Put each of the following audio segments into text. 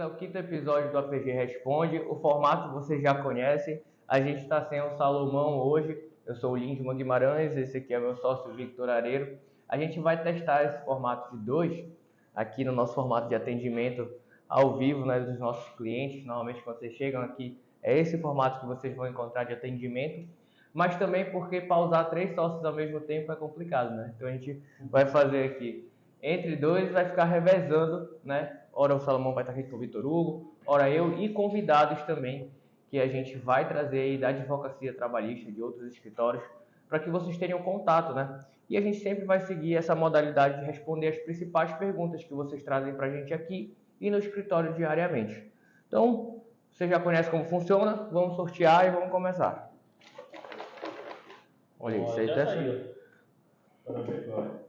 ao quinto episódio do APG Responde. O formato vocês já conhecem. A gente está sem o Salomão hoje. Eu sou o Lindman Guimarães, esse aqui é meu sócio Victor Areiro. A gente vai testar esse formato de 2 aqui no nosso formato de atendimento ao vivo, né, dos nossos clientes. Normalmente quando vocês chegam aqui é esse formato que vocês vão encontrar de atendimento. Mas também porque pausar 3 sócios ao mesmo tempo é complicado, né? Então a gente vai fazer aqui entre 2, vai ficar revezando, né? Ora o Salomão vai estar aqui com o Vitor Hugo, ora eu e convidados também, que a gente vai trazer aí da advocacia trabalhista, de outros escritórios, para que vocês tenham contato, né? E a gente sempre vai seguir essa modalidade de responder as principais perguntas que vocês trazem para a gente aqui e no escritório diariamente. Então, você já conhece como funciona, vamos sortear e vamos começar. Olha isso aí, já saiu. Para ver agora.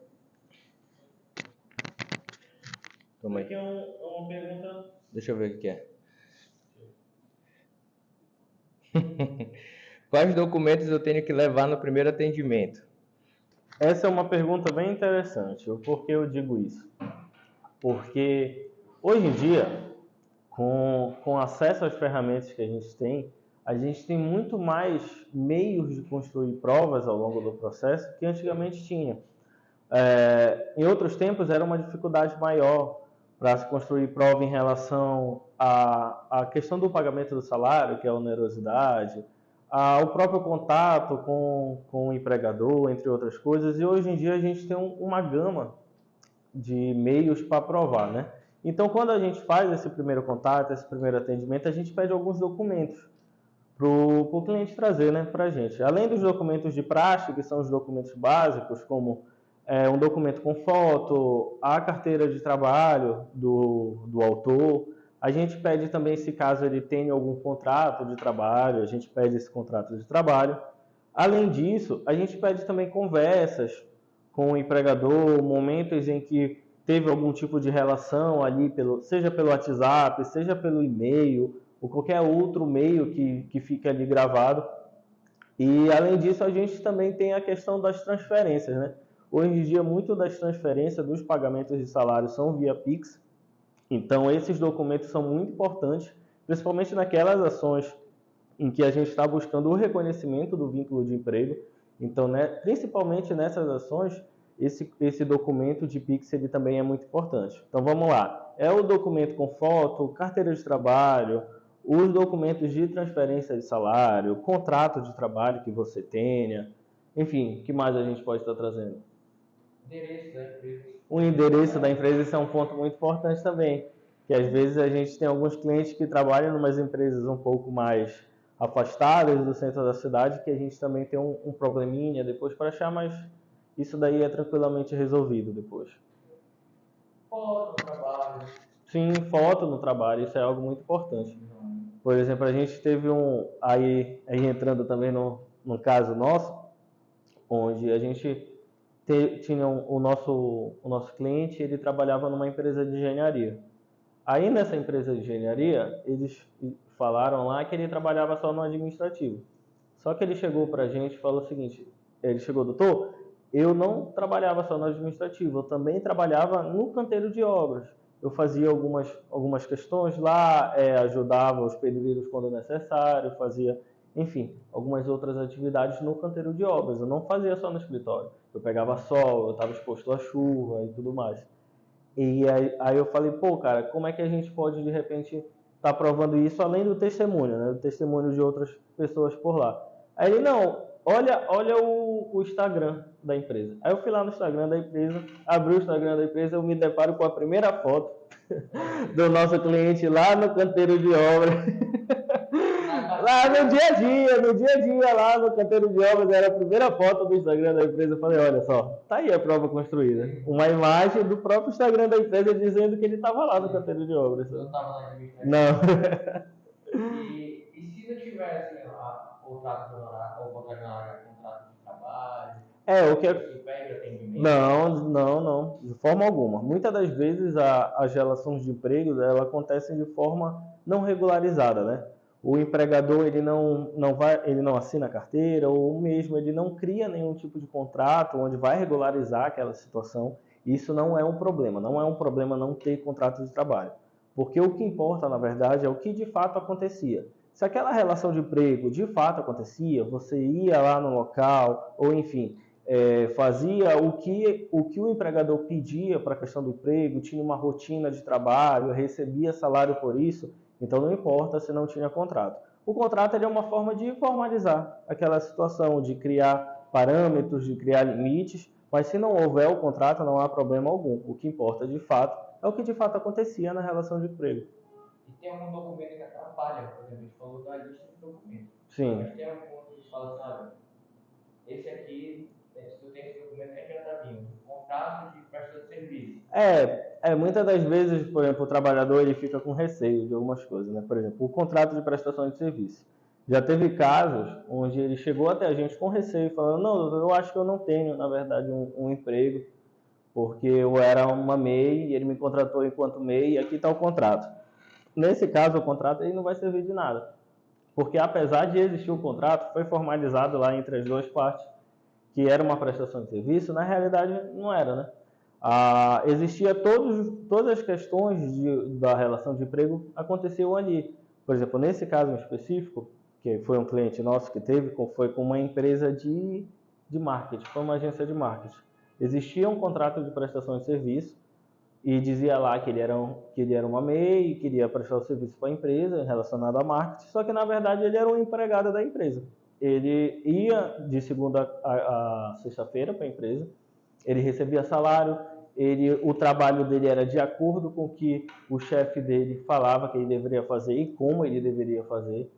Toma aí. Aqui é uma pergunta. Deixa eu ver o que é. Quais documentos eu tenho que levar no primeiro atendimento? Essa é uma pergunta bem interessante. Por que eu digo isso? Porque hoje em dia, com acesso às ferramentas que a gente tem muito mais meios de construir provas ao longo do processo que antigamente tinha. Em outros tempos era uma dificuldade maior para se construir prova em relação à questão do pagamento do salário, que é a onerosidade, ao próprio contato com o empregador, entre outras coisas. E hoje em dia a gente tem uma gama de meios para provar, né? Então, quando a gente faz esse primeiro contato, esse primeiro atendimento, a gente pede alguns documentos para o cliente trazer, né, para a gente. Além dos documentos de praxe, que são os documentos básicos, como um documento com foto, a carteira de trabalho do autor, a gente pede também, se caso ele tenha algum contrato de trabalho, a gente pede esse contrato de trabalho. Além disso, a gente pede também conversas com o empregador, momentos em que teve algum tipo de relação ali, seja pelo WhatsApp, seja pelo e-mail, ou qualquer outro meio que fique ali gravado. E, além disso, a gente também tem a questão das transferências, né? Hoje em dia, muito das transferências dos pagamentos de salário são via Pix. Então, esses documentos são muito importantes, principalmente naquelas ações em que a gente está buscando o reconhecimento do vínculo de emprego. Então, né, principalmente nessas ações, esse documento de Pix ele também é muito importante. Então, vamos lá. É o documento com foto, carteira de trabalho, os documentos de transferência de salário, contrato de trabalho que você tenha. Enfim, o que mais a gente pode estar trazendo? Endereço da empresa. O endereço da empresa, esse é um ponto muito importante também, que às vezes a gente tem alguns clientes que trabalham em umas empresas um pouco mais afastadas do centro da cidade, que a gente também tem um probleminha depois para achar, mas isso daí é tranquilamente resolvido depois. Foto no trabalho. Sim, foto no trabalho, isso é algo muito importante. Por exemplo, a gente teve aí entrando também no caso nosso, onde a gente tinha o nosso cliente, ele trabalhava numa empresa de engenharia. Aí nessa empresa de engenharia, eles falaram lá que ele trabalhava só no administrativo. Só que ele chegou pra gente e falou o seguinte, ele chegou, doutor, eu não trabalhava só no administrativo, eu também trabalhava no canteiro de obras. Eu fazia algumas questões lá, ajudava os pedreiros quando necessário, fazia, enfim, algumas outras atividades no canteiro de obras. Eu não fazia só no escritório. Eu pegava sol, eu estava exposto à chuva e tudo mais. E aí eu falei, pô, cara, como é que a gente pode, de repente, estar provando isso além do testemunho, né? Do testemunho de outras pessoas por lá. Aí ele, não, olha o Instagram da empresa. Aí eu fui lá no Instagram da empresa, abri o Instagram da empresa, eu me deparo com a primeira foto do nosso cliente lá no canteiro de obra. Lá no dia a dia, lá no canteiro de obras, era a primeira foto do Instagram da empresa. Eu falei, olha só, tá aí a prova construída. Uma imagem do próprio Instagram da empresa dizendo que ele estava lá no canteiro de obras. Não estava lá em Não. E se não tivesse contrato de honorário, ou contrato de honorário, contrato de trabalho? O que Isso impede o atendimento? Não, de forma alguma. Muitas das vezes as relações de emprego elas acontecem de forma não regularizada, né? O empregador ele não assina a carteira, ou mesmo ele não cria nenhum tipo de contrato onde vai regularizar aquela situação. Isso não é um problema. Não é um problema não ter contrato de trabalho. Porque o que importa, na verdade, é o que de fato acontecia. Se aquela relação de emprego de fato acontecia, você ia lá no local, ou enfim, fazia o que o empregador pedia para a questão do emprego, tinha uma rotina de trabalho, recebia salário por isso, então não importa se não tinha contrato. O contrato ele é uma forma de formalizar aquela situação, de criar parâmetros, de criar limites, mas se não houver o contrato, não há problema algum. O que importa de fato é o que de fato acontecia na relação de emprego. E tem algum documento que atrapalha, por exemplo, a gente falou da lista de documentos. Sim. Mas tem algum que fala assim, olha, esse aqui, se tu tem esse documento, é que já está vindo. Contrato de prestação de serviço. Muitas das vezes, por exemplo, o trabalhador ele fica com receio de algumas coisas, né? Por exemplo, o contrato de prestação de serviço. Já teve casos onde ele chegou até a gente com receio, falando, não, doutor, eu acho que eu não tenho, na verdade, um emprego, porque eu era uma MEI e ele me contratou enquanto MEI e aqui está o contrato. Nesse caso, o contrato ele não vai servir de nada, porque apesar de existir o contrato, foi formalizado lá entre as duas partes, que era uma prestação de serviço, na realidade não era, né? Existia todas as questões da relação de emprego aconteciam ali. Por exemplo, nesse caso em específico, que foi um cliente nosso que teve, foi com uma empresa de marketing, foi uma agência de marketing. Existia um contrato de prestação de serviço e dizia lá que ele era uma MEI, queria prestar o serviço para a empresa relacionado a marketing, só que na verdade ele era um empregado da empresa. Ele ia de segunda a sexta-feira para a empresa, ele recebia salário, o trabalho dele era de acordo com o que o chefe dele falava que ele deveria fazer e como ele deveria fazer.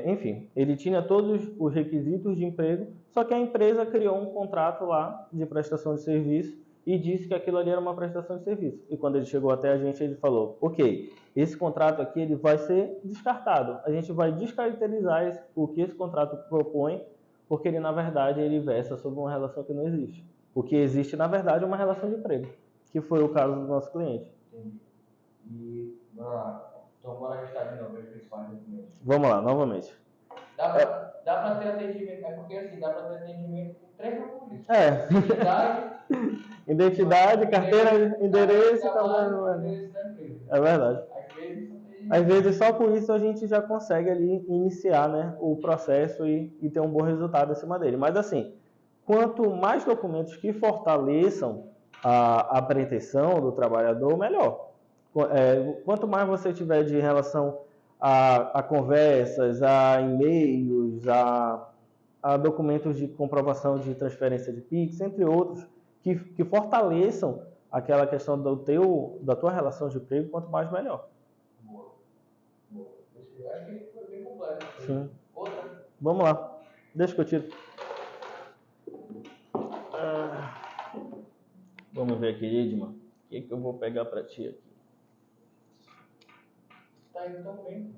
Enfim, ele tinha todos os requisitos de emprego, só que a empresa criou um contrato lá de prestação de serviço e disse que aquilo ali era uma prestação de serviço. E quando ele chegou até a gente, ele falou, ok, esse contrato aqui ele vai ser descartado. A gente vai descaracterizar o que esse contrato propõe, porque ele, na verdade, ele versa sobre uma relação que não existe. O que existe, na verdade, é uma relação de emprego, que foi o caso do nosso cliente. Entendi. E, bora lá. Então, bora listar de novo os principais documentos. Vamos lá, novamente. Dá para ter atendimento, é porque assim, dá para ter atendimento com 3 documentos. Identidade, carteira, endereço, endereço da empresa. É verdade. Às vezes só com isso a gente já consegue ali iniciar, né, o processo e ter um bom resultado em cima dele. Mas assim, quanto mais documentos que fortaleçam a pretensão do trabalhador, melhor. Quanto mais você tiver de relação a conversas, a e-mails, a documentos de comprovação de transferência de Pix, entre outros, que fortaleçam aquela questão da tua relação de emprego, quanto mais melhor. Boa. Acho que foi bem completo. Sim. Outra? Vamos lá. Deixa que eu tiro. Vamos ver aqui, Edma. O que eu vou pegar para ti aqui? Tá indo tão bem.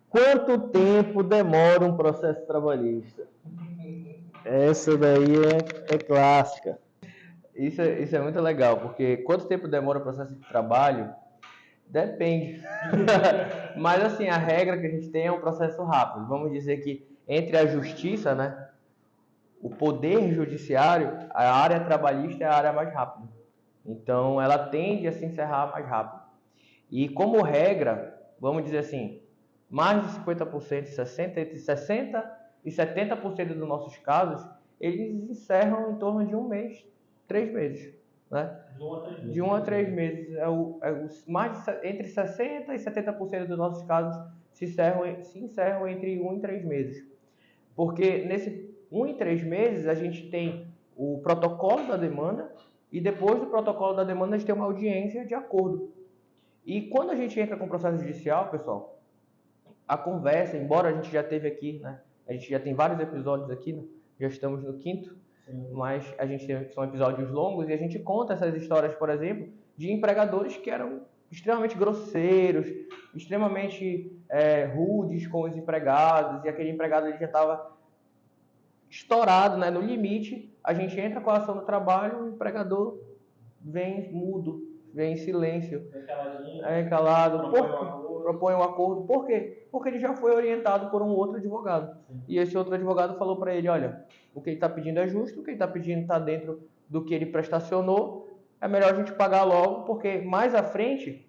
Quanto tempo demora um processo trabalhista? Essa daí é clássica. Isso é muito legal, porque quanto tempo demora o processo de trabalho? Depende. Mas assim, a regra que a gente tem é um processo rápido. Vamos dizer que entre a justiça, né, o poder judiciário, a área trabalhista é a área mais rápida. Então, ela tende a se encerrar mais rápido. E como regra, vamos dizer assim, mais de 50%, entre 60% e 70% dos nossos casos, eles encerram em torno de 1 mês, 3 meses. Né? De 1 a 3 meses. Entre 60% e 70% dos nossos casos se encerram entre 1 e 3 meses. Porque nesse 1 e 3 meses a gente tem o protocolo da demanda e depois do protocolo da demanda a gente tem uma audiência de acordo. E quando a gente entra com o processo judicial, pessoal, a conversa, embora a gente já teve aqui, né? A gente já tem vários episódios aqui, né? Já estamos no 5º, mas são episódios longos e a gente conta essas histórias, por exemplo, de empregadores que eram extremamente grosseiros, extremamente rudes com os empregados, e aquele empregado ele já estava estourado, né, no limite. A gente entra com a ação do trabalho, o empregador vem mudo, vem em silêncio, calado, propõe um acordo. Por quê? Porque ele já foi orientado por um outro advogado. E esse outro advogado falou para ele, olha, o que ele está pedindo é justo, o que ele está pedindo está dentro do que ele prestacionou, é melhor a gente pagar logo, porque mais à frente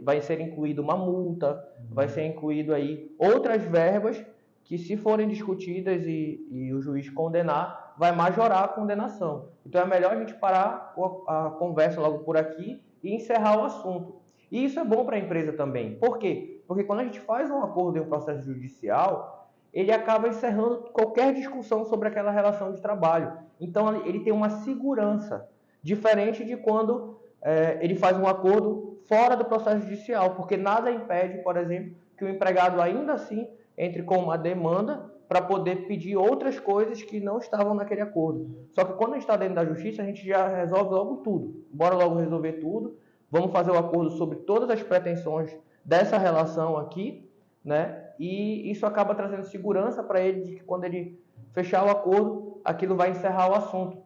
vai ser incluído uma multa, vai ser incluído aí outras verbas que, se forem discutidas e o juiz condenar, vai majorar a condenação. Então é melhor a gente parar a conversa logo por aqui e encerrar o assunto. E isso é bom para a empresa também. Por quê? Porque quando a gente faz um acordo em um processo judicial, ele acaba encerrando qualquer discussão sobre aquela relação de trabalho. Então ele tem uma segurança, diferente de quando ele faz um acordo fora do processo judicial, porque nada impede, por exemplo, que o empregado ainda assim entre com uma demanda para poder pedir outras coisas que não estavam naquele acordo. Só que quando a gente está dentro da justiça, a gente já resolve logo tudo. Bora logo resolver tudo. Vamos fazer o acordo sobre todas as pretensões dessa relação aqui, né? E isso acaba trazendo segurança para ele de que quando ele fechar o acordo, aquilo vai encerrar o assunto.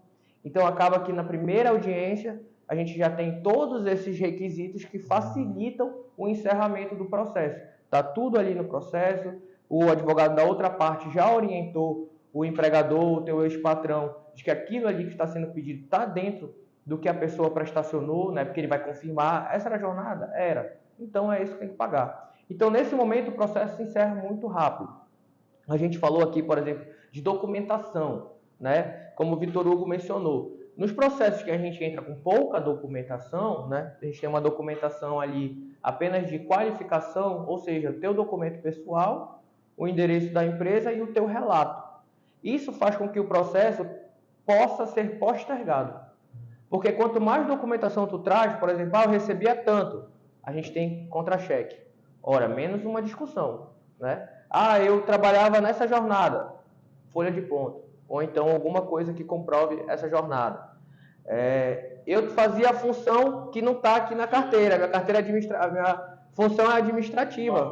Então acaba que na primeira audiência a gente já tem todos esses requisitos que facilitam o encerramento do processo. Está tudo ali no processo, o advogado da outra parte já orientou o empregador, o teu ex-patrão, de que aquilo ali que está sendo pedido está dentro do que a pessoa prestacionou, né? Porque ele vai confirmar, essa era a jornada? Era. Então é isso que tem que pagar. Então nesse momento o processo se encerra muito rápido. A gente falou aqui, por exemplo, de documentação, né? Como o Vitor Hugo mencionou. Nos processos que a gente entra com pouca documentação, né? A gente tem uma documentação ali apenas de qualificação, ou seja, o teu documento pessoal, o endereço da empresa e o teu relato. Isso faz com que o processo possa ser postergado. Porque quanto mais documentação tu traz, por exemplo, eu recebia tanto, a gente tem contra-cheque. Ora, menos uma discussão, né? Eu trabalhava nessa jornada, folha de ponto. Ou então alguma coisa que comprove essa jornada. Eu fazia a função que não está aqui na carteira. A minha função é administrativa.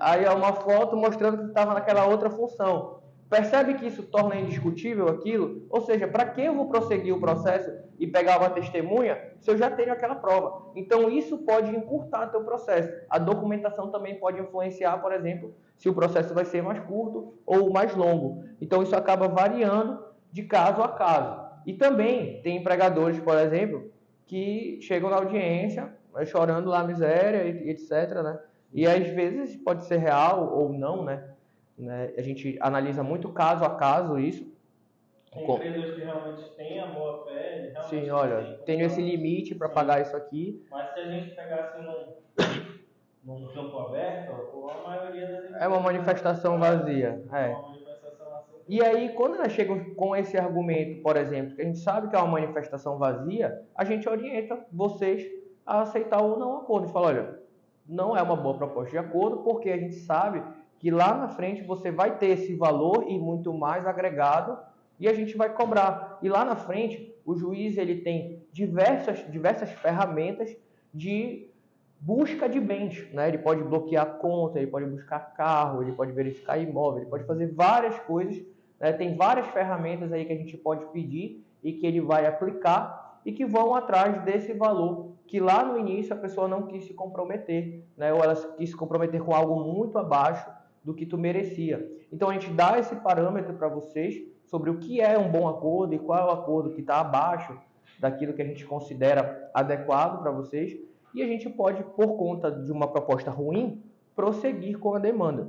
Aí é uma foto mostrando que estava naquela outra função. Percebe que isso torna indiscutível aquilo? Ou seja, para que eu vou prosseguir o processo e pegar uma testemunha se eu já tenho aquela prova? Então isso pode encurtar teu processo. A documentação também pode influenciar, por exemplo, se o processo vai ser mais curto ou mais longo. Então isso acaba variando de caso a caso. E também tem empregadores, por exemplo, que chegam na audiência chorando lá a miséria e etc, né? E às vezes pode ser real ou não, né? A gente analisa muito caso a caso isso. Tem empresas que realmente têm a boa fé. Sim, olha, tenho esse limite para pagar isso aqui. Mas se a gente pegasse num campo aberto, a maioria das empresas... É uma manifestação vazia. E aí, quando elas chegam com esse argumento, por exemplo, que a gente sabe que é uma manifestação vazia, a gente orienta vocês a aceitar ou não o acordo. A gente fala, olha, não é uma boa proposta de acordo, porque a gente sabe que lá na frente você vai ter esse valor e muito mais agregado e a gente vai cobrar. E lá na frente, o juiz ele tem diversas ferramentas de busca de bens, né? Ele pode bloquear conta, ele pode buscar carro, ele pode verificar imóvel, ele pode fazer várias coisas, né? Tem várias ferramentas aí que a gente pode pedir e que ele vai aplicar e que vão atrás desse valor que lá no início a pessoa não quis se comprometer, né? Ou ela quis se comprometer com algo muito abaixo do que tu merecia. Então a gente dá esse parâmetro para vocês sobre o que é um bom acordo e qual é o acordo que está abaixo daquilo que a gente considera adequado para vocês. E a gente pode, por conta de uma proposta ruim, prosseguir com a demanda.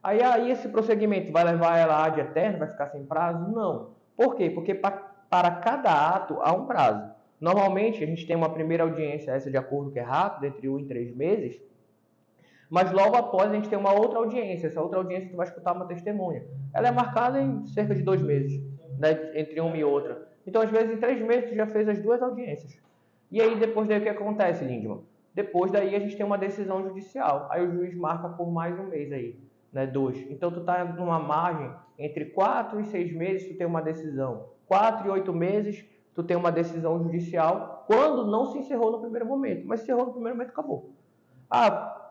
Aí esse prosseguimento vai levar ela ad eterno, vai ficar sem prazo? Não. Por quê? Porque para cada ato há um prazo. Normalmente a gente tem uma primeira audiência, essa de acordo que é rápida, entre 1 e 3 meses, mas logo após a gente tem uma outra audiência. Essa outra audiência tu vai escutar uma testemunha. Ela é marcada em cerca de 2 meses, né, entre uma e outra. Então, às vezes, em 3 meses tu já fez as 2 audiências. E aí, depois daí, o que acontece, Lindman? Depois daí, a gente tem uma decisão judicial. Aí o juiz marca por mais um mês aí, né? 2. Então, tu tá numa margem entre 4 e 6 meses, tu tem uma decisão. 4 e 8 meses, tu tem uma decisão judicial, quando não se encerrou no primeiro momento. Mas se encerrou no primeiro momento, acabou.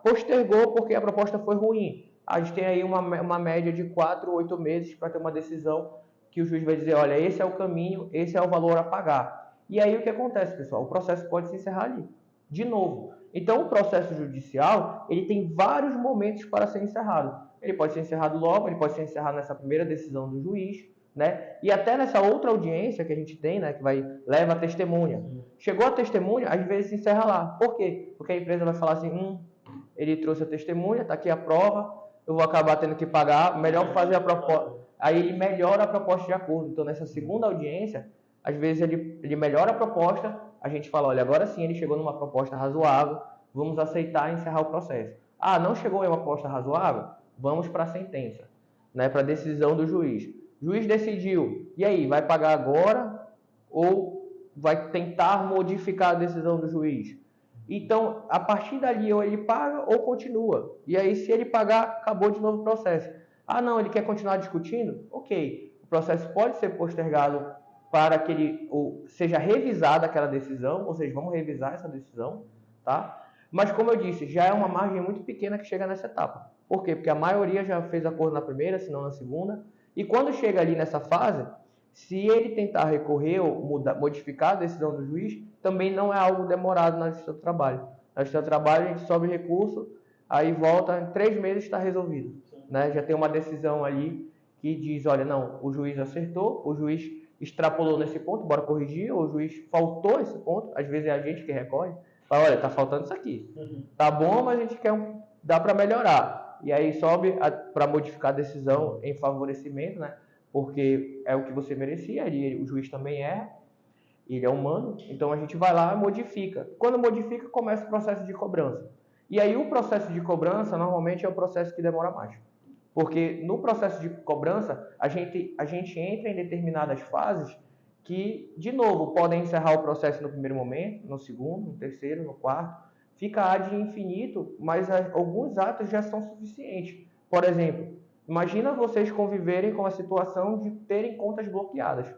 Postergou porque a proposta foi ruim. A gente tem aí uma média de 4 ou 8 meses para ter uma decisão que o juiz vai dizer, olha, esse é o caminho, esse é o valor a pagar. E aí o que acontece, pessoal? O processo pode se encerrar ali, de novo. Então o processo judicial, ele tem vários momentos para ser encerrado. Ele pode ser encerrado logo, ele pode ser encerrado nessa primeira decisão do juiz, né? E até nessa outra audiência que a gente tem, né, que leva a testemunha. Chegou a testemunha, às vezes se encerra lá. Por quê? Porque a empresa vai falar assim, ele trouxe a testemunha, está aqui a prova, eu vou acabar tendo que pagar, melhor fazer a proposta. Aí ele melhora a proposta de acordo. Então, nessa segunda audiência, às vezes ele melhora a proposta, a gente fala, olha, agora sim ele chegou numa proposta razoável, vamos aceitar e encerrar o processo. Ah, não chegou em uma proposta razoável? Vamos para a sentença, né, para a decisão do juiz. O juiz decidiu, e aí, vai pagar agora ou vai tentar modificar a decisão do juiz? Então, a partir dali, ou ele paga ou continua. E aí, se ele pagar, acabou de novo o processo. Ah, não, ele quer continuar discutindo? Ok. O processo pode ser postergado para que seja revisada aquela decisão, ou seja, vamos revisar essa decisão, tá? Mas, como eu disse, já é uma margem muito pequena que chega nessa etapa. Por quê? Porque a maioria já fez acordo na primeira, se não na segunda. E quando chega ali nessa fase, se ele tentar recorrer ou modificar a decisão do juiz, também não é algo demorado na Justiça do Trabalho. Na Justiça do Trabalho, a gente sobe recurso, aí volta, em 3 meses está resolvido. Né? Já tem uma decisão ali que diz, olha, não, o juiz acertou, o juiz extrapolou nesse ponto, bora corrigir, ou o juiz faltou esse ponto, às vezes é a gente que recorre, fala, olha, tá faltando isso aqui. Tá bom, mas a gente dá para melhorar. E aí sobe para modificar a decisão em favorecimento, né? Porque é o que você merecia, o juiz também erra, ele é humano, então a gente vai lá e modifica. Quando modifica, começa o processo de cobrança. E aí o processo de cobrança, normalmente, é o processo que demora mais. Porque no processo de cobrança, a gente entra em determinadas fases que, de novo, podem encerrar o processo no primeiro momento, no segundo, no terceiro, no quarto. Fica ad infinito, mas alguns atos já são suficientes. Por exemplo, imagina vocês conviverem com a situação de terem contas bloqueadas.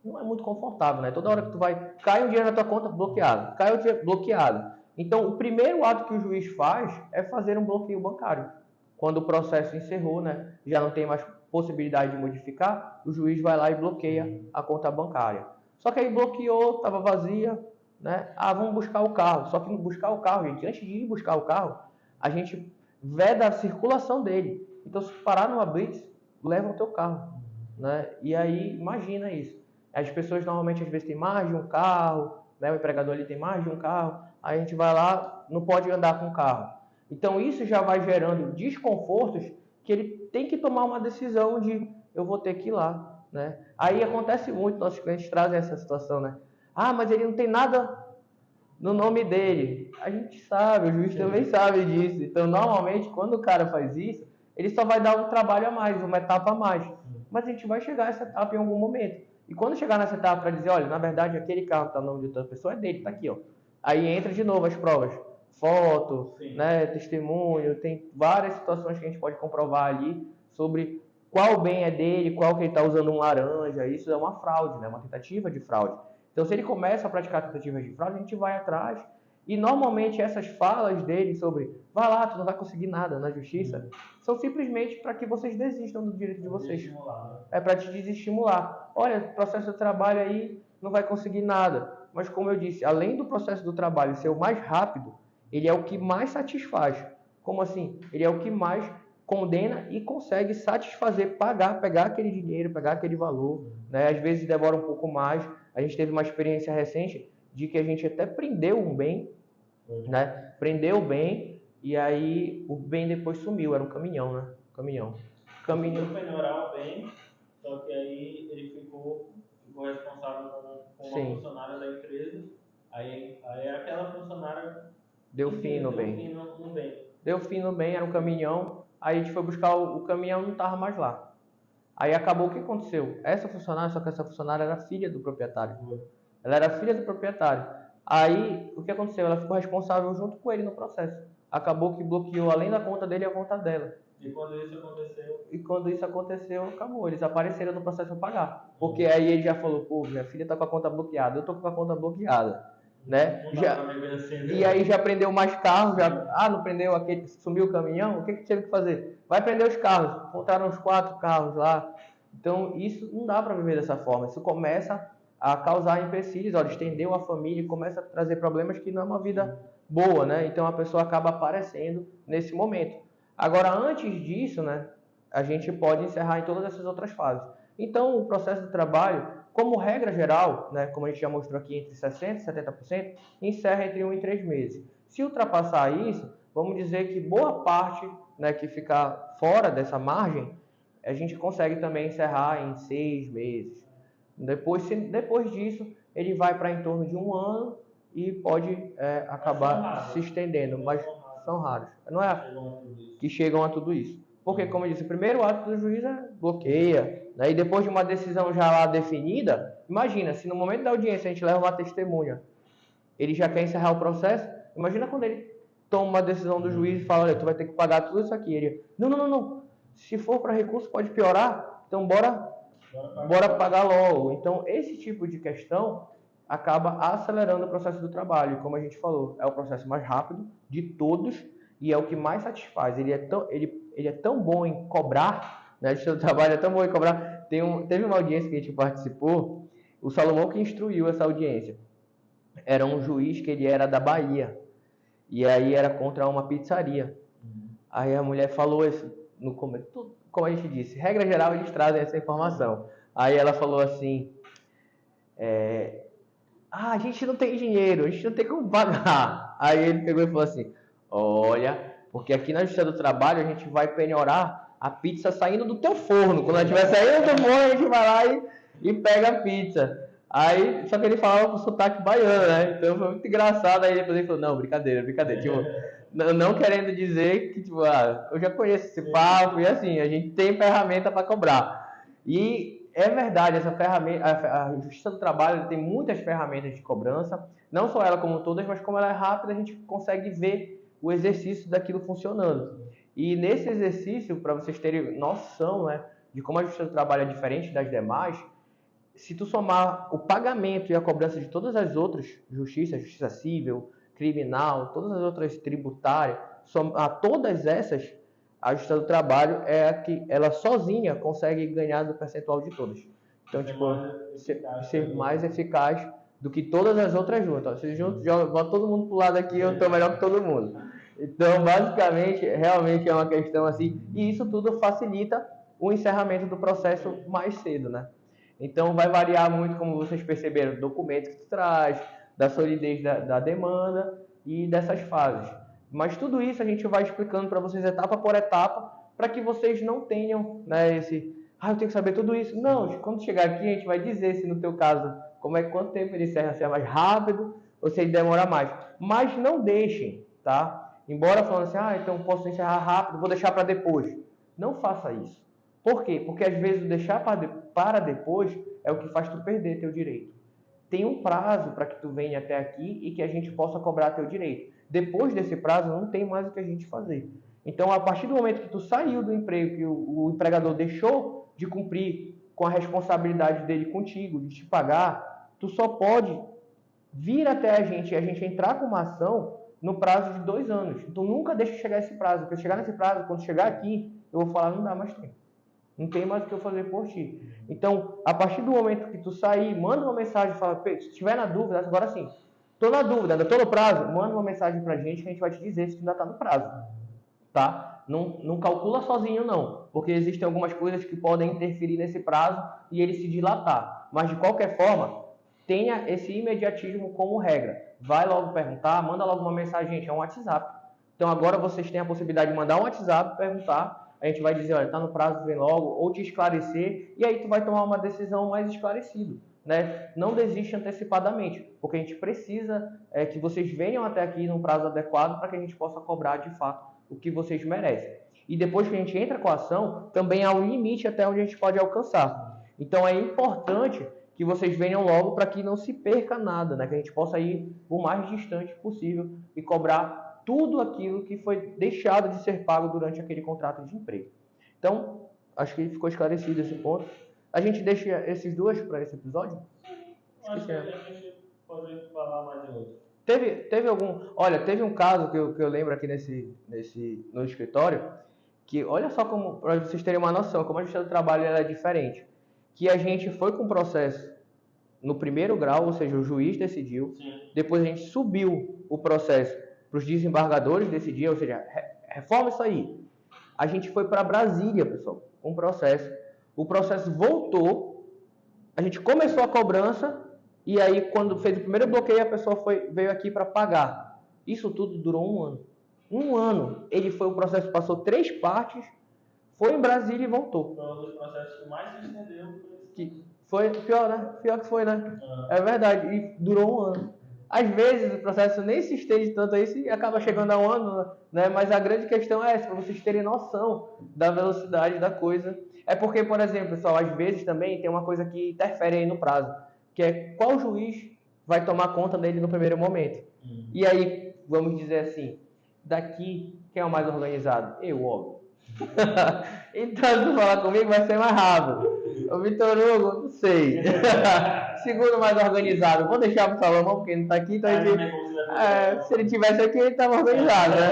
Não é muito confortável, né? Toda hora que tu cai um dinheiro na tua conta, bloqueado. Cai o dinheiro, bloqueado. Então, o primeiro ato que o juiz faz é fazer um bloqueio bancário. Quando o processo encerrou, né? Já não tem mais possibilidade de modificar, o juiz vai lá e bloqueia a conta bancária. Só que aí bloqueou, estava vazia, né? Ah, vamos buscar o carro. Só que buscar o carro, gente, antes de ir buscar o carro, a gente veda a circulação dele. Então, se parar numa blitz, leva o teu carro, né? E aí, imagina isso. As pessoas normalmente, às vezes, têm mais de um carro, né? O empregador ali tem mais de um carro, aí a gente vai lá, não pode andar com o carro. Então, isso já vai gerando desconfortos que ele tem que tomar uma decisão de eu vou ter que ir lá, né? Aí acontece muito, nossos clientes trazem essa situação, né? Ah, mas ele não tem nada no nome dele. A gente sabe, o juiz também sabe disso. Então, normalmente, quando o cara faz isso, ele só vai dar um trabalho a mais, uma etapa a mais. Mas a gente vai chegar a essa etapa em algum momento. E quando chegar nessa etapa para dizer, olha, na verdade, aquele carro que está no nome de outra pessoa é dele, está aqui, ó. Aí entra de novo as provas. Foto, né, testemunho, tem várias situações que a gente pode comprovar ali sobre qual bem é dele, qual que ele está usando um laranja. Isso é uma fraude, né, uma tentativa de fraude. Então, se ele começa a praticar tentativas de fraude, a gente vai atrás. E, normalmente, essas falas dele sobre vai lá, tu não vai conseguir nada na justiça, são simplesmente para que vocês desistam do direito de vocês. É para te desestimular. Olha, o processo do trabalho aí não vai conseguir nada. Mas, como eu disse, além do processo do trabalho ser o mais rápido, ele é o que mais satisfaz. Como assim? Ele é o que mais condena e consegue satisfazer, pegar aquele dinheiro, pegar aquele valor, né? Às vezes demora um pouco mais. A gente teve uma experiência recente de que a gente até prendeu um bem, né? Prendeu o bem e aí o bem depois sumiu. Era um caminhão, né? Caminhão. Conseguiu penhorar o bem, só que aí ele ficou responsável com uma funcionária da empresa. Aí aquela funcionária deu fim no bem. Deu fim no bem, era um caminhão. Aí a gente foi buscar o caminhão e não estava mais lá. Aí acabou, o que aconteceu? Só que essa funcionária era filha do proprietário. Ela era filha do proprietário. Aí, o que aconteceu? Ela ficou responsável junto com ele no processo. Acabou que bloqueou, além da conta dele, a conta dela. E quando isso aconteceu, acabou. Eles apareceram no processo para pagar. Porque aí ele já falou, pô, minha filha tá com a conta bloqueada, eu tô com a conta bloqueada. Né? E aí já prendeu mais carros, não prendeu aquele, sumiu o caminhão, o que teve que fazer? Vai prender os carros, encontraram uns 4 carros lá. Então isso não dá para viver dessa forma, isso começa a causar empecilhos, estendeu a família, começa a trazer problemas que não é uma vida boa, né? Então a pessoa acaba aparecendo nesse momento. Agora, antes disso, né, a gente pode encerrar em todas essas outras fases. Então, o processo de trabalho, como regra geral, né, como a gente já mostrou aqui, entre 60% e 70%, encerra entre 1 e 3 meses. Se ultrapassar isso, vamos dizer que boa parte, né, que ficar fora dessa margem, a gente consegue também encerrar em 6 meses. Depois disso, ele vai para em torno de 1 ano e pode acabar se estendendo, mas são raros. Não é que chegam a tudo isso. Porque, como eu disse, o primeiro ato do juiz bloqueia, né? E depois de uma decisão já lá definida, imagina, se no momento da audiência a gente leva uma testemunha, ele já quer encerrar o processo, imagina quando ele toma uma decisão do juiz e fala, olha, tu vai ter que pagar tudo isso aqui. Ele, não. Se for para recurso pode piorar, então bora pagar logo. Então, esse tipo de questão acaba acelerando o processo do trabalho. Como a gente falou, é o processo mais rápido de todos e é o que mais satisfaz. Ele é tão bom em cobrar, né? O trabalho é tão bom em cobrar. Teve uma audiência que a gente participou, o Salomão que instruiu essa audiência. Era um juiz que ele era da Bahia. E aí era contra uma pizzaria. Aí a mulher falou isso no começo, como a gente disse, regra geral eles trazem essa informação. Aí ela falou assim, a gente não tem dinheiro, a gente não tem como pagar. Aí ele pegou e falou assim, olha, porque aqui na Justiça do Trabalho a gente vai penhorar a pizza saindo do teu forno. Quando ela estiver saindo do forno, a gente vai lá e pega a pizza. Aí, só que ele falava com sotaque baiano, né? Então foi muito engraçado. Aí depois ele falou, não, brincadeira. Tipo, não querendo dizer que, tipo, eu já conheço esse papo e assim, a gente tem ferramenta para cobrar. E é verdade, essa ferramenta, a Justiça do Trabalho tem muitas ferramentas de cobrança, não só ela como todas, mas como ela é rápida, a gente consegue ver o exercício daquilo funcionando. E nesse exercício, para vocês terem noção, né, de como a Justiça do Trabalho é diferente das demais, se tu somar o pagamento e a cobrança de todas as outras justiças, justiça civil, criminal, todas as outras tributárias, somar todas essas, a Justiça do Trabalho é a que ela sozinha consegue ganhar do percentual de todas. Então, ser mais eficaz do que todas as outras juntas. Se juntos, bota todo mundo pro lado aqui, eu estou melhor que todo mundo. Então, basicamente, realmente é uma questão assim, e isso tudo facilita o encerramento do processo mais cedo, né? Então, vai variar muito, como vocês perceberam, do documento que tu traz, da solidez da demanda e dessas fases. Mas tudo isso a gente vai explicando para vocês etapa por etapa, para que vocês não tenham, né, eu tenho que saber tudo isso. Não, quando chegar aqui a gente vai dizer se no teu caso, quanto tempo ele encerra, se é mais rápido ou se ele demora mais. Mas não deixem, tá? Embora falando assim, então posso encerrar rápido, vou deixar para depois. Não faça isso. Por quê? Porque às vezes o deixar para depois é o que faz tu perder teu direito. Tem um prazo para que tu venha até aqui e que a gente possa cobrar teu direito. Depois desse prazo não tem mais o que a gente fazer. Então, a partir do momento que tu saiu do emprego, que o empregador deixou de cumprir com a responsabilidade dele contigo, de te pagar, tu só pode vir até a gente e a gente entrar com uma ação no prazo de 2 anos. Então, nunca deixa chegar esse prazo, porque chegar nesse prazo, quando chegar aqui, eu vou falar, não dá mais tempo. Não tem mais o que eu fazer por ti. Então, a partir do momento que tu sair, manda uma mensagem, fala, se estiver na dúvida, agora sim, tô na dúvida, ainda tô no prazo, manda uma mensagem pra gente que a gente vai te dizer se tu ainda tá no prazo. Tá? Não calcula sozinho não, porque existem algumas coisas que podem interferir nesse prazo e ele se dilatar. Mas de qualquer forma, tenha esse imediatismo como regra. Vai logo perguntar, manda logo uma mensagem, gente, é um WhatsApp. Então agora vocês têm a possibilidade de mandar um WhatsApp, perguntar, a gente vai dizer, olha, tá no prazo, vem logo, ou te esclarecer, e aí tu vai tomar uma decisão mais esclarecida, né? Não desiste antecipadamente, porque a gente precisa que vocês venham até aqui num prazo adequado para que a gente possa cobrar de fato o que vocês merecem. E depois que a gente entra com a ação, também há um limite até onde a gente pode alcançar. Então é importante que vocês venham logo para que não se perca nada, né? Que a gente possa ir o mais distante possível e cobrar tudo aquilo que foi deixado de ser pago durante aquele contrato de emprego. Então, acho que ficou esclarecido esse ponto. A gente deixa esses dois para esse episódio? Acho que a gente pode falar mais de outro. Teve algum... Olha, teve um caso que eu lembro aqui no escritório, que olha só como, para vocês terem uma noção, como a Justiça do Trabalho ela é diferente. Que a gente foi com o processo no primeiro grau, ou seja, o juiz decidiu. Sim. Depois a gente subiu o processo para os desembargadores decidirem, ou seja, reforma isso aí. A gente foi para Brasília, pessoal, com um processo o processo voltou, a gente começou a cobrança, e aí quando fez o primeiro bloqueio, a pessoa veio aqui para pagar. Isso tudo durou 1 ano. 1 ano. O processo passou 3 partes, foi em Brasília e voltou. Foi um dos processos que mais se estendeu. Foi pior, né? Pior que foi, né? É verdade. E durou 1 ano. Às vezes o processo nem se estende tanto aí, se acaba chegando a 1 ano, né? Mas a grande questão é essa, para vocês terem noção da velocidade da coisa. É porque, por exemplo, pessoal, às vezes também tem uma coisa que interfere aí no prazo, que é qual juiz vai tomar conta dele no primeiro momento. E aí, vamos dizer assim, daqui, quem é o mais organizado? Eu, óbvio. Então, se tu falar comigo, vai ser mais rápido. O Vitor Hugo, não sei. Segundo mais organizado. Vou deixar pro Salomão, porque ele não tá aqui, então se ele tivesse aqui, ele tava organizado, né?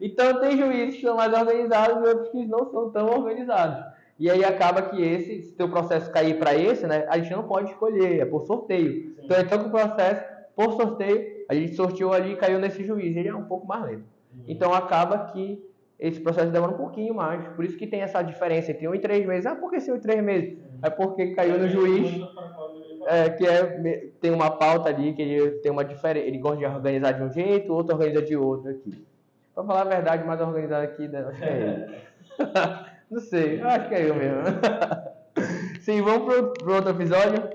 Então, tem juízes que são mais organizados e outros que não são tão organizados. E aí acaba que se teu processo cair para esse, né, a gente não pode escolher, é por sorteio. Sim. Então, ele tá com o processo por sorteio, a gente sorteou ali e caiu nesse juiz. Ele é um pouco mais lento. Então, acaba que esse processo demora um pouquinho mais. Por isso que tem essa diferença entre 1 e 3 meses. Ah, por que 1 e 3 meses? É porque caiu no juiz, tem uma pauta ali, que ele tem uma diferença. Ele gosta de organizar de um jeito, o outro organiza de outro aqui. Pra falar a verdade, o mais organizado aqui, acho que é ele. Não sei, acho que é eu mesmo. Sim, vamos pro outro episódio?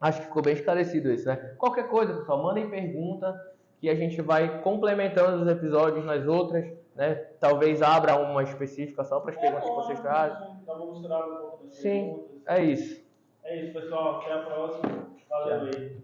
Acho que ficou bem esclarecido isso, né? Qualquer coisa, pessoal, mandem pergunta, que a gente vai complementando os episódios nas outras, né? Talvez abra uma específica só para as perguntas que vocês trazem. Então vamos misturar um pouco das perguntas. Sim, é isso. É isso, pessoal. Até a próxima. Valeu aí.